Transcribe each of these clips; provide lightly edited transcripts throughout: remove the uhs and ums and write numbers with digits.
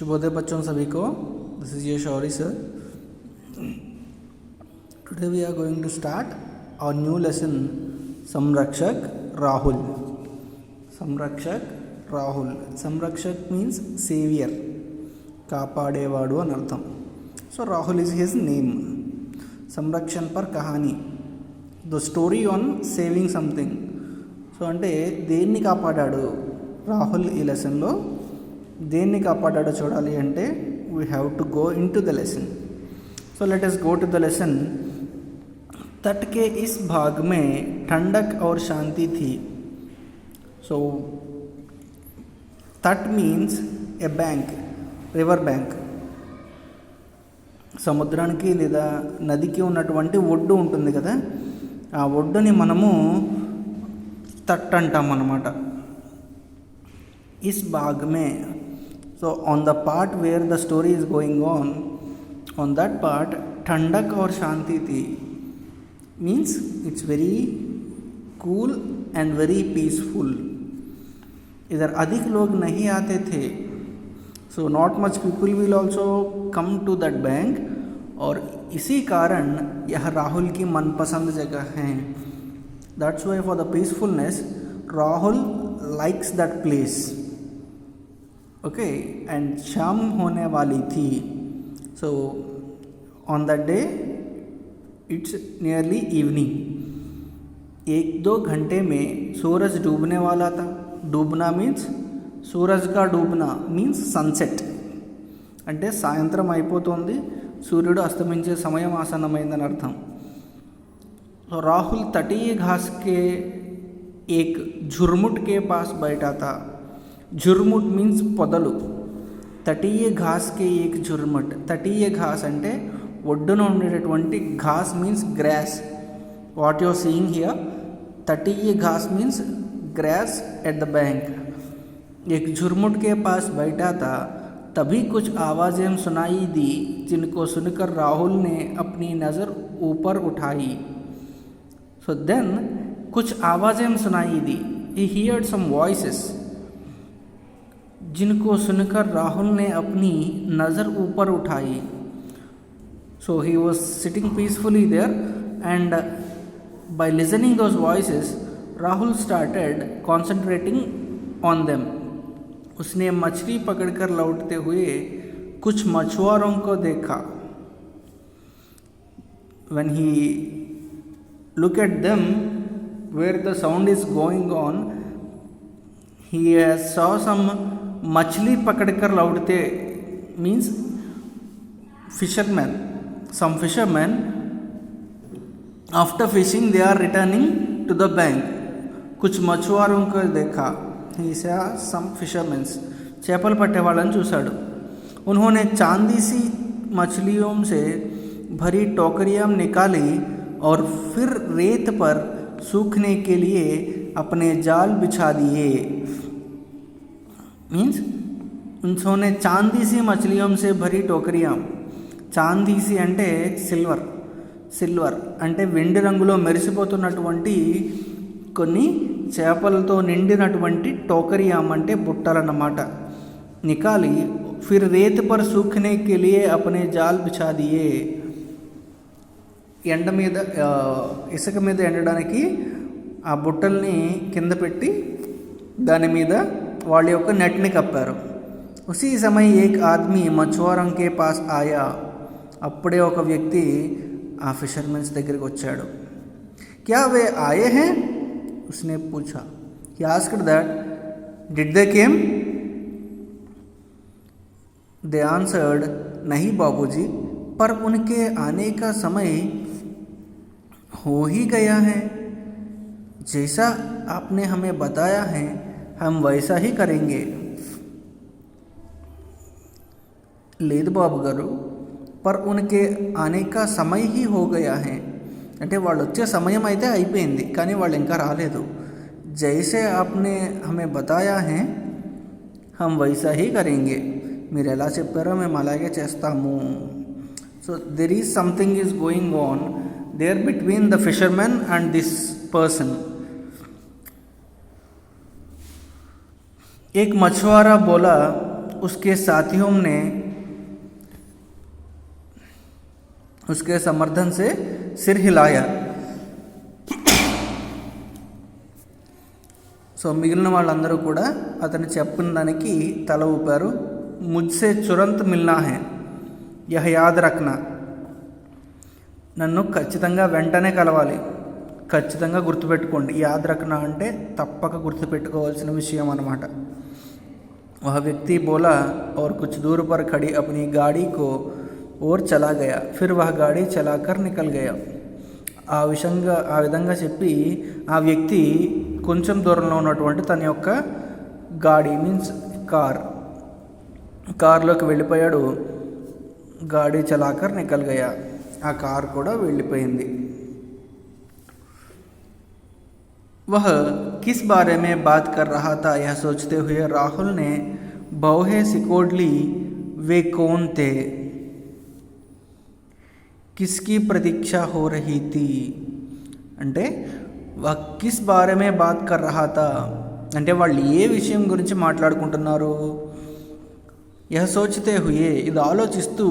शुभोदय बच्चों सभी को. This is your Shouri sir. Today we are going to start our new lesson संरक्षक राहुल. संरक्षक राहुल. संरक्षक मीन्स సేవియర్, కాపాడేవాడు అని అర్థం. So Rahul is his name. సంరక్షణ పర్ కహానీ, the story on saving something. So అంటే దేన్ని కాపాడాడు రాహుల్ ఈ లెసన్లో, దేన్ని కాపాడాడో చూడాలి అంటే we have to go into the lesson. So let us go to the lesson. तट के इस भाग में ठंडक और शांति थी. సో తట్ means a bank, river bank. సముద్రానికి లేదా నదికి ఉన్నటువంటి ఒడ్డు ఉంటుంది కదా, ఆ ఒడ్డుని మనము తట్ అంటాం అన్నమాట. ఇస్ భాగ్ మే, so on the part where the story is going on that part ठंडक और शांति थी means it's very cool and very peaceful. इधर अधिक लोग नहीं आते थे, so not much people will also come to that bank. और इसी कारण यह राहुल की मनपसंद जगह है. That's why for the peacefulness Rahul likes that place. Okay, and शाम होने वाली थी. So on that day it's nearly evening. 1-2 घंटे में सूरज डूबने वाला था. डूबना मीन्स सूरज का डूबना मीन्स సన్సెట్, అంటే సాయంత్రం అయిపోతుంది, సూర్యుడు అస్తమించే సమయం ఆసన్నమైందని అర్థం. तो राहुल तटीय घास के एक झुरमुट के पास बैठा था. झुरमुट मीन्स పొదలు. తటీయ ఘాస్కి ఏక్ ఝుర్ముట్. తటీయ ఘాస్ అంటే ఒడ్డున ఉండేటటువంటి ఘాస్ means grass. What you're seeing here, తటీయ ఘాస్ means grass at the bank. एक झुरमुट के पास बैठा था. तभी कुछ आवाज़ें सुनाई दी जिनको सुनकर राहुल ने अपनी नज़र ऊपर उठाई. सो देन कुछ आवाज़ें सुनाई दी. ही हियर्ड सम वॉइसेस जिनको सुनकर राहुल ने अपनी नज़र ऊपर उठाई. So he was sitting peacefully there and by listening those voices Rahul started concentrating on them. उसने मछली पकड़कर लौटते हुए कुछ मछुआरों को देखा. When he looked at them where the sound is going on, he saw some मछली पकड़कर लौटते means fishermen. Some fishermen after fishing they are returning to the bank. कुछ మछువారోं को देखा. He saw some fishermen. చేపలు పట్టే వాళ్ళని చూశాడు. उन्होंने चांदी सी मछलियों से भरी टोकरियां निकाली और फिर रेत पर सूखने के लिए अपने जाल बिछा दिए. मीन्स उन्होंने चांदी सी मछलियों से भरी टोकरियां. చాందీ సి అంటే సిల్వర్. సిల్వర్ అంటే వెండి రంగులో మెరిసిపోతున్నటువంటి కొన్ని చేపలతో నిండినటువంటి టోకరియాం అంటే బుట్టలన్నమాట. నికాలి ఫిర్ రేత్ పర్ సూఖనే కే లియే అప్నే జాల్ బిఛా దియే. ఎండ మీద ఇసుక మీద ఎండడానికి ఆ బుట్టల్ని కింద పెట్టి దాని మీద వాళ్ళ యొక్క నెట్ని కప్పారు. ఉసీ సమయ ఏక్ ఆద్మీ మछुआरों के पास आया. అప్పుడే ఒక వ్యక్తి ఆ ఫిషర్మెన్స్ దగ్గరికి వచ్చాడు. क्या वे आए हैं, उसने पूछा. He asked that did they came? They answered नहीं बाबूजी, पर उनके आने का समय हो ही गया है. जैसा आपने हमें बताया है हम वैसा ही करेंगे. లేదు బాబు గారు, पर उनके आने का समय ही हो गया है. అంటే వాళ్ళు వచ్చే సమయం అయితే అయిపోయింది, కానీ వాళ్ళు ఇంకా రాలేదు. జైసే ఆప్నే హమే బతాయా హే హమ్ వైసా హీ కరేంగే. మీరు ఎలా చెప్పారో మేము అలాగే చేస్తాము. So there is something is going on their between the fishermen and this person. एक मछुआरा बोला, उसके साथियों ने उसके समर्थन से सिर हिलाया. సో మిగిలిన వాళ్ళందరూ కూడా అతను చెప్పిన దానికి తల ఊపారు. ముజ్సే తురంత్ మిల్నా హై, యహ్ యాద్ రఖ్నా. నన్ను ఖచ్చితంగా వెంటనే కలవాలి, ఖచ్చితంగా గుర్తుపెట్టుకోండి. యాద్ రఖ్నా అంటే తప్పక గుర్తుపెట్టుకోవాల్సిన విషయం అన్నమాట. वह व्यक्ति बोला और कुछ दूर पर खड़ी अपनी गाड़ी को और चला गया. फिर वह गाड़ी चलाकर निकल गया. ఆ విధంగా చెప్పి ఆ వ్యక్తి కొంచెం దూరంలో ఉన్నటువంటి తన యొక్క గాడి మీన్స్ కార్లోకి వెళ్ళిపోయాడు. గాడి చలాకర్ నికల్ గయా, ఆ కార్ కూడా వెళ్ళిపోయింది. वह किस बारे में बात कर रहा था यह सोचते हुए राहुल ने बौहे सिकोड़ ली. वे कौन थे? किसकी प्रतीक्षा हो रही थी? అంటే वह किस बारे में बात कर रहा था అంటే వాళ్ళు ఏ విషయం గురించి మాట్లాడుకుంటున్నారు. यह सोचते हुए ఇది ఆలోచిస్తూ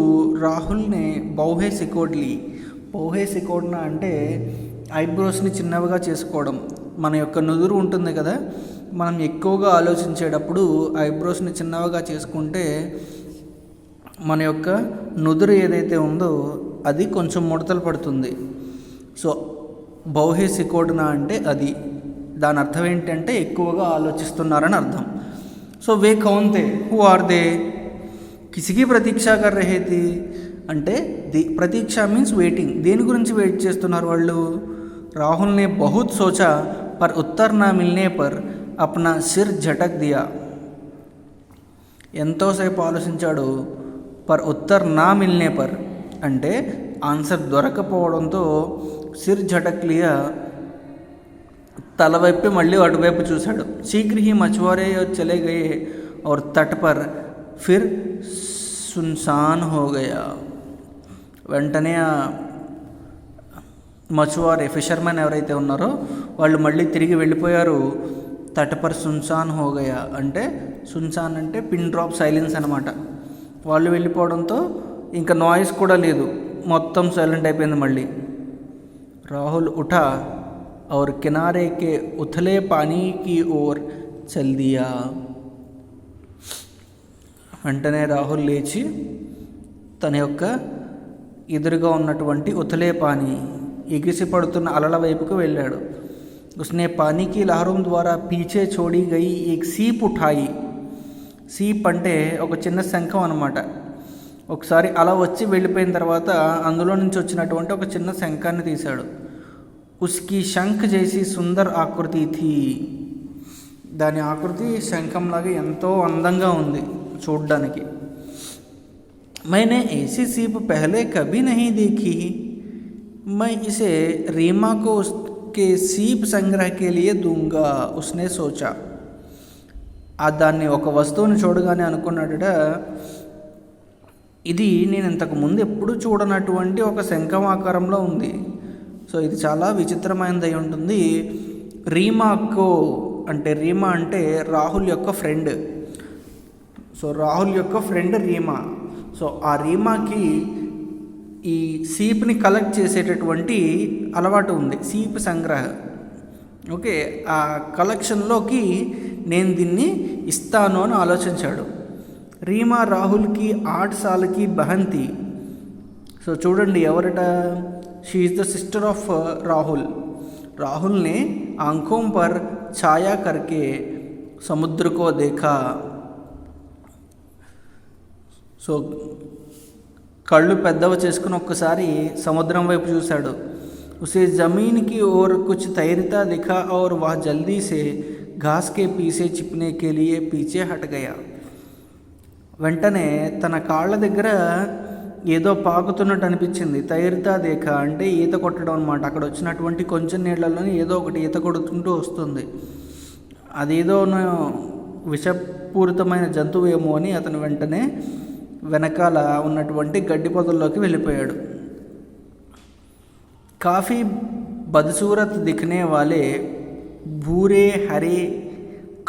రాహుల్నే బౌహే సికోడ్లీ. బౌహే సికోడ్నా అంటే ఐబ్రోస్ని చిన్నవిగా చేసుకోవడం. మన యొక్క నుదురు ఉంటుంది కదా, మనం ఎక్కువగా ఆలోచించేటప్పుడు ఐబ్రోస్ని చిన్నవిగా చేసుకుంటే మన యొక్క నుదురు ఏదైతే ఉందో అది కొంచెం ముడతలు పడుతుంది. సో బౌహే సికోడ్నా అంటే అది. దాని అర్థం ఏంటంటే ఎక్కువగా ఆలోచిస్తున్నారని అర్థం. సో వే కౌన్ తే, హూ ఆర్ దే? కిసికి ప్రతీక్ష కర్ రహే థీ అంటే ప్రతీక్ష మీన్స్ వెయిటింగ్. దేని గురించి వెయిట్ చేస్తున్నారు వాళ్ళు? राहुल ने बहुत सोचा पर उत्तर ना मिलने पर अपना सिर झटक दिया. ఎంతోసేపు ఆలోచించాడు. పర్ ఉత్తర్ నా మిల్నే పర్ అంటే ఆన్సర్ దొరకపోవడంతో సిర్ झटक लिया, తల వైపు మళ్ళీ అటువైపు చూశాడు. शीघ्र ही मछुआरे चले गए और तट पर फिर सुनसान हो गया. వెంటనే మచువారే ఫిషర్మెన్ ఎవరైతే ఉన్నారో వాళ్ళు మళ్ళీ తిరిగి వెళ్ళిపోయారు. తటపర్ సున్సాన్ హోగయా అంటే సున్సాన్ అంటే పిన్ డ్రాప్ సైలెన్స్ అనమాట. వాళ్ళు వెళ్ళిపోవడంతో ఇంకా నాయిస్ కూడా లేదు, మొత్తం సైలెంట్ అయిపోయింది మళ్ళీ. రాహుల్ ఉఠా और किनारे के उथले पानी की ओर चल दिया. వెంటనే రాహుల్ లేచి తన యొక్క ఎదురుగా ఉన్నటువంటి ఉథలే పానీ ఎగిసి పడుతున్న అలల వైపుకు వెళ్ళాడు. उसने पानी की लहरों द्वारा पीछे छोड़ी गई एक सीप उठाई. సీప్ అంటే ఒక చిన్న శంఖం అన్నమాట. ఒకసారి అలా వచ్చి వెళ్ళిపోయిన తర్వాత అందులో నుంచి వచ్చినటువంటి ఒక చిన్న శంఖాన్ని తీశాడు. ఉస్కి శంఖ్ జైసి సుందర్ ఆకృతి థీ. దాని ఆకృతి శంఖంలాగా ఎంతో అందంగా ఉంది చూడ్డానికి. मैंने ऐसी सीप पहले कभी नहीं देखी. मैं इसे रीमा को उसके सीप संग्रह के लिए दूंगा. उसने सोचा. దాన్ని ఒక వస్తువుని చూడగానే అనుకున్నాడట, ఇది నేను ఇంతకు ముందు ఎప్పుడు చూడనటువంటి ఒక శంఖం ఆకారంలో ఉంది. సో ఇది చాలా విచిత్రమైనది అయి ఉంటుంది. రీమాకో అంటే రీమా అంటే రాహుల్ యొక్క ఫ్రెండ్. సో రాహుల్ యొక్క ఫ్రెండ్ రీమా. సో ఆ రీమాకి ఈ సీప్ని కలెక్ట్ చేసేటటువంటి అలవాటు ఉంది, సీప్ సంగ్రహ. ఓకే, ఆ కలెక్షన్లోకి నేను దీన్ని ఇస్తాను అని ఆలోచించాడు. రీమా రాహుల్కి 8 సాల్కి బహంతి. సో చూడండి ఎవరట, she is the sister of Rahul. రాహుల్ని ఆంఖోం పర్ ఛాయా కర్కే సముద్రకో దేఖా. సో కళ్ళు పెద్దవి చేసుకుని ఒక్కసారి సముద్రం వైపు చూశాడు. उसे ज़मीन की ओर कुछ तैरता दिखा और वह जल्दी से घास के पीछे छिपने के लिए पीछे हट गया. వెంటనే తన కాళ్ళ దగ్గర ఏదో పాకుతున్నట్టు అనిపించింది. తైరుతా దేఖ అంటే ఈత కొట్టడం అనమాట. అక్కడ వచ్చినటువంటి కొంచెం నీళ్ళలోనే ఏదో ఒకటి ఈత కొడుతుంటూ వస్తుంది. అదేదో విషపూరితమైన జంతువు ఏమో అని అతను వెంటనే వెనకాల ఉన్నటువంటి గడ్డి పొదల్లోకి వెళ్ళిపోయాడు. काफ़ी बदसूरत दिखने वाले भूरे हरे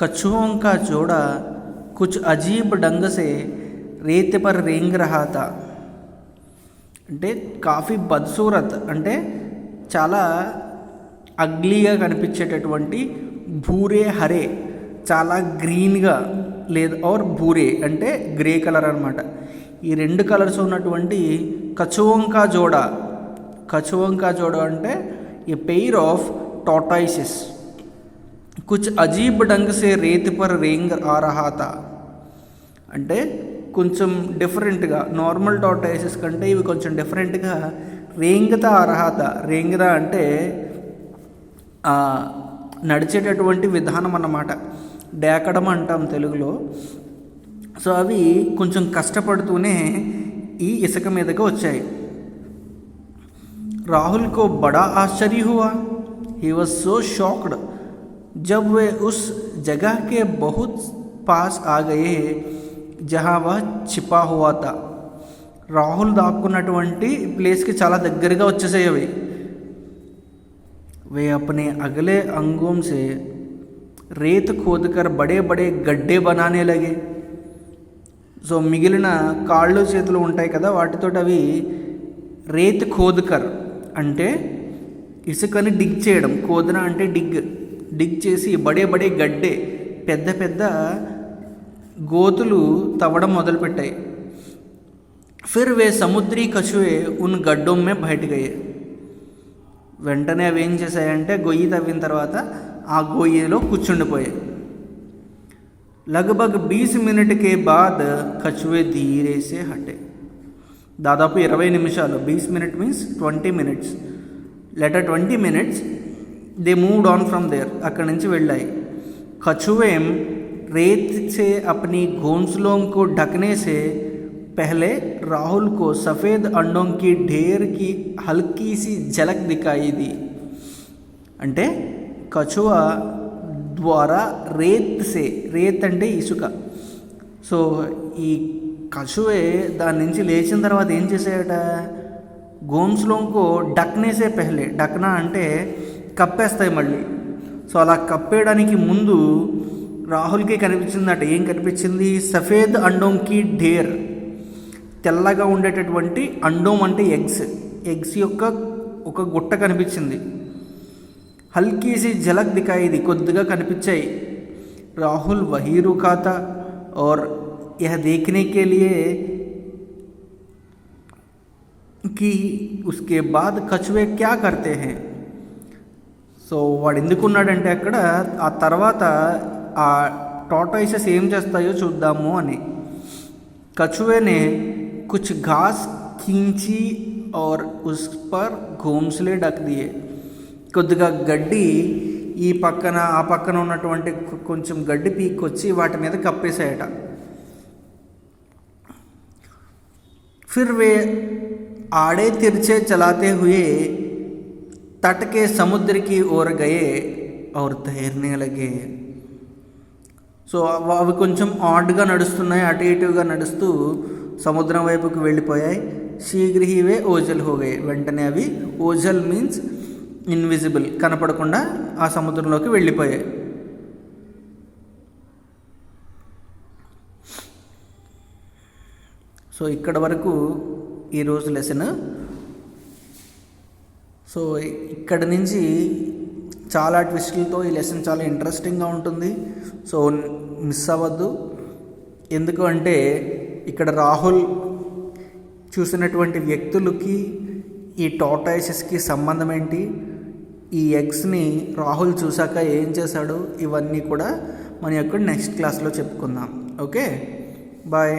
कछुओं का जोड़ा कुछ अजीब ढंग से रेत पर रेंग रहा था. అంటే కాఫీ బద్సూరత్ అంటే చాలా అగ్లీగా కనిపించేటటువంటి భూరే హరే చాలా గ్రీన్గా లేదా ఆర్ భూరే అంటే గ్రే కలర్ అనమాట. ఈ రెండు కలర్స్ ఉన్నటువంటి కచువంకా జోడ అంటే ఏ పెయిర్ ఆఫ్ టార్టాయిసెస్ కుచ్ అజీబ్ ఢంగ్ సే రేత్ పర్ రేంగ్ ఆ రహా తా. అంటే కొంచెం డిఫరెంట్గా నార్మల్ టార్టాయిసెస్ కంటే ఇవి కొంచెం డిఫరెంట్గా రేంగతా ఆ రహా తా. రేంగదా అంటే నడిచేటటువంటి విధానం అన్నమాట, డేకడం అంటాం తెలుగులో. సో అవి కొంచెం కష్టపడుతూనే ఈ ఇసుక మీదకి వచ్చాయి. राहुल को बड़ा आश्चर्य हुआ. ही वॉज सो शॉक्ड जब वे उस जगह के बहुत पास आ गए जहाँ वह छिपा हुआ था. రాహుల్ దాక్కున్నటువంటి ప్లేస్కి చాలా దగ్గరగా వచ్చేసాయి అవి. वे अपने अगले अंगों से रेत खोदकर बड़े बड़े गड्ढे बनाने लगे. సో మిగిలిన కాళ్ళు చేతులు ఉంటాయి కదా, వాటితో అవి రేత్ ఖోద్కర్ అంటే ఇసుకని డిగ్ చేయడం, ఖోదన అంటే డిగ్ చేసి బడే బడే గడ్డే పెద్ద పెద్ద గోతులు తవ్వడం మొదలుపెట్టాయి. ఫిర్ వే సముద్రీ కछुए ఉన్ గడ్డోं में बैठ गए. వెంటనే అవి ఏం చేశాయంటే గొయ్యి తవ్విన తర్వాత ఆ గొయ్యిలో కూర్చుండిపోయాయి. लगभग 20 मिनट के बाद कछुए धीरे से हटे. దాదాపు 20 నిమిషాలు, 20 minute means 20 minutes, later 20 minutes they moved on from there. అక్కడి నుంచి వెళ్ళాయి. कछुए रेत से अपनी घोंसलों को ढकने से पहले राहुल को सफ़ेद अंडों की ढेर की हल्की सी झलक दिखाई दी. అంటే కछुआ ద్వారా రేత్ అంటే ఇసుక. సో ఈ కछुए దాని నుంచి లేచిన తర్వాత ఏం చేసాయట, గోమ్స్లోంకో డక్నేసే పెహలే, డక్నా అంటే కప్పేస్తాయి మళ్ళీ. సో అలా కప్పేయడానికి ముందు రాహుల్కి కనిపించిందట. ఏం కనిపించింది, సఫేద్ అండోంకి ఢేర్, తెల్లగా ఉండేటటువంటి అండోం అంటే ఎగ్స్ యొక్క ఒక గుట్ట కనిపించింది. హల్కీసి झलक दिखाई दी, కొద్దిగా కనిపించాయి. రాహుల్ वहीं रुका था और यह देखने के लिए कि उसके बाद कछुए क्या करते हैं. సో వాడు ఎందుకున్నాడంటే అక్కడ ఆ తర్వాత ఆ టార్టాయిసెస్ ఏం చేస్తాయో చూద్దాము అని. कछुए ने कुछ घास खींची और उस पर घोंसले ढक दिए. కొద్దిగా గడ్డి ఈ పక్కన ఆ పక్కన ఉన్నటువంటి కొంచెం గడ్డి పీక్కొచ్చి వాటి మీద కప్పేసాయట. ఫిర్ వే ఆడే తిర్చే చలాతే హుయే तट के समुद्र की ओर गए और तैरने लगे. సో అవి కొంచెం ఆడ్గా నడుస్తున్నాయి, అటు ఇటుగా నడుస్తూ సముద్రం వైపుకు వెళ్ళిపోయాయి. శీఘ్ర హీ వే ఓజల్ హో గయే, వెంటనే అవి ఓజల్ మీన్స్ ఇన్విజిబుల్, కనపడకుండా ఆ సముద్రంలోకి వెళ్ళిపోయాయి. సో ఇక్కడ వరకు ఈరోజు లెసన్. సో ఇక్కడ నుంచి చాలా ట్విస్టులతో ఈ లెసన్ చాలా ఇంట్రెస్టింగ్గా ఉంటుంది. సో మిస్ అవ్వద్దు. ఎందుకు అంటే ఇక్కడ రాహుల్ చూసినటువంటి వ్యక్తులకి ఈ టార్టాయిసెస్కి సంబంధం ఏంటి, ఈ ఎగ్స్ని రాహుల్ చూశాక ఏం చేశాడు, ఇవన్నీ కూడా మన యొక్క నెక్స్ట్ క్లాస్లో చెప్పుకుందాం. Okay, bye.